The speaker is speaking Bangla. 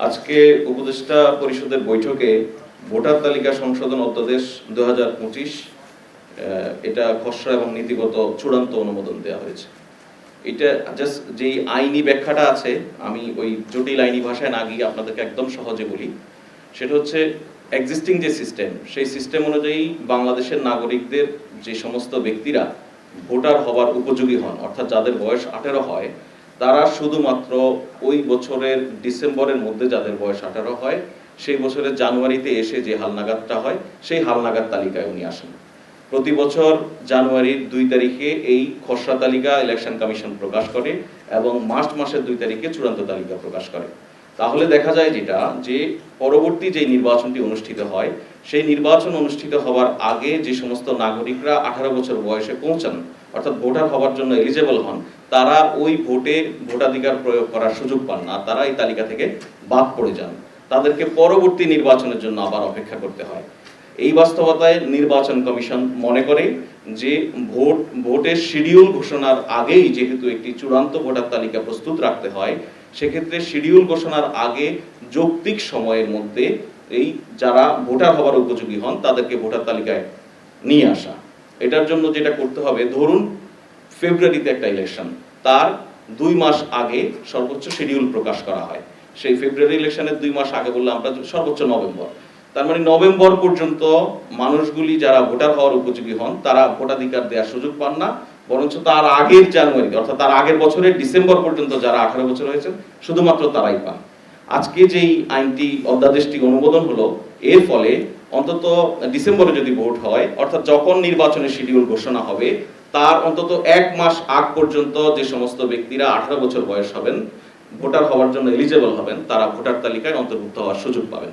আজকে উপদেষ্টা পরিষদের বৈঠকে ভোটার তালিকা সংশোধন অধ্যাদেশ 2025 এটা খসড়া এবং নীতিগত চূড়ান্ত অনুমোদন দেওয়া হয়েছে। এটা জাস্ট যে আইনি ব্যাখ্যাটা আছে, আমি ওই জটিল আইনি ভাষায় না গিয়ে আপনাদেরকে একদম সহজে বলি। সেটা হচ্ছে এক্সিস্টিং যে সিস্টেম, সেই সিস্টেম অনুযায়ী বাংলাদেশের নাগরিকদের যে সমস্ত ব্যক্তিরা ভোটার হওয়ার উপযোগী হন, অর্থাৎ যাদের বয়স 18 হয়, তারা শুধুমাত্র ওই বছরের ডিসেম্বরের মধ্যে যাদের বয়স 18 হয়, সেই বছরের জানুয়ারিতে এসে যে হালনাগাদটা হয়, সেই হালনাগাদ তালিকায় উনি আসেন। প্রতি বছর জানুয়ারির 2 তারিখে এই খসড়া তালিকা ইলেকশন কমিশন প্রকাশ করে এবং মার্চ মাসের 2 তারিখে চূড়ান্ত তালিকা প্রকাশ করে। তাহলে দেখা যায় যেটা, যে পরবর্তী যে নির্বাচনটি অনুষ্ঠিত হয়, সেই নির্বাচন অনুষ্ঠিত হওয়ার আগে যে সমস্ত নাগরিকরা 18 বছর বয়সে পৌঁছান, অর্থাৎ ভোটার হওয়ার জন্য এলিজেবল হন, তারা ওই ভোটে ভোটাধিকার প্রয়োগ করার সুযোগ পান না, তারা এই তালিকা থেকে বাদ পড়ে যান। তাদেরকে পরবর্তী নির্বাচনের জন্য আবার অপেক্ষা করতে হয়। এই বাস্তবতায় নির্বাচন কমিশন মনে করে যে ভোটের শিডিউল ঘোষণার আগেই যেহেতু একটি চূড়ান্ত ভোটার তালিকা প্রস্তুত রাখতে হয়, সেক্ষেত্রে শিডিউল ঘোষণার আগে যৌক্তিক সময়ের মধ্যে এই যারা ভোটার হওয়ার উপযোগী হন তাদেরকে ভোটার তালিকায় নিয়ে আসা। এটার জন্য যেটা করতে হবে, ধরুন ফেব্রুয়ারিতে একটা ইলেকশন, তার 2 মাস আগে সর্বোচ্চ শিডিউল প্রকাশ করা হয়। সেই ফেব্রুয়ারি ইলেকশনের 2 মাস আগে বললে আমরা সর্বোচ্চ নভেম্বর, তার মানে নভেম্বর পর্যন্ত মানুষগুলি যারা ভোটার হওয়ার উপযোগী হন তারা ভোটাধিকার দেওয়ার সুযোগ পান না, বরঞ্চ তার আগের জানুয়ারি অর্থাৎ তার আগের বছরের ডিসেম্বর পর্যন্ত যারা 18 বছর হয়েছেন শুধুমাত্র তারাই পান। আজকে যেই আইনটি অধ্যাদেশটি অনুমোদন হলো, এর ফলে অন্তত ডিসেম্বরে যদি ভোট হয়, অর্থাৎ যখন নির্বাচনের শিডিউল ঘোষণা হবে তার অন্তত 1 মাস আগ পর্যন্ত যে সমস্ত ব্যক্তিরা 18 বছর বয়স হবেন, ভোটার হওয়ার জন্য এলিজেবল হবেন, তারা ভোটার তালিকায় অন্তর্ভুক্ত হওয়ার সুযোগ পাবেন।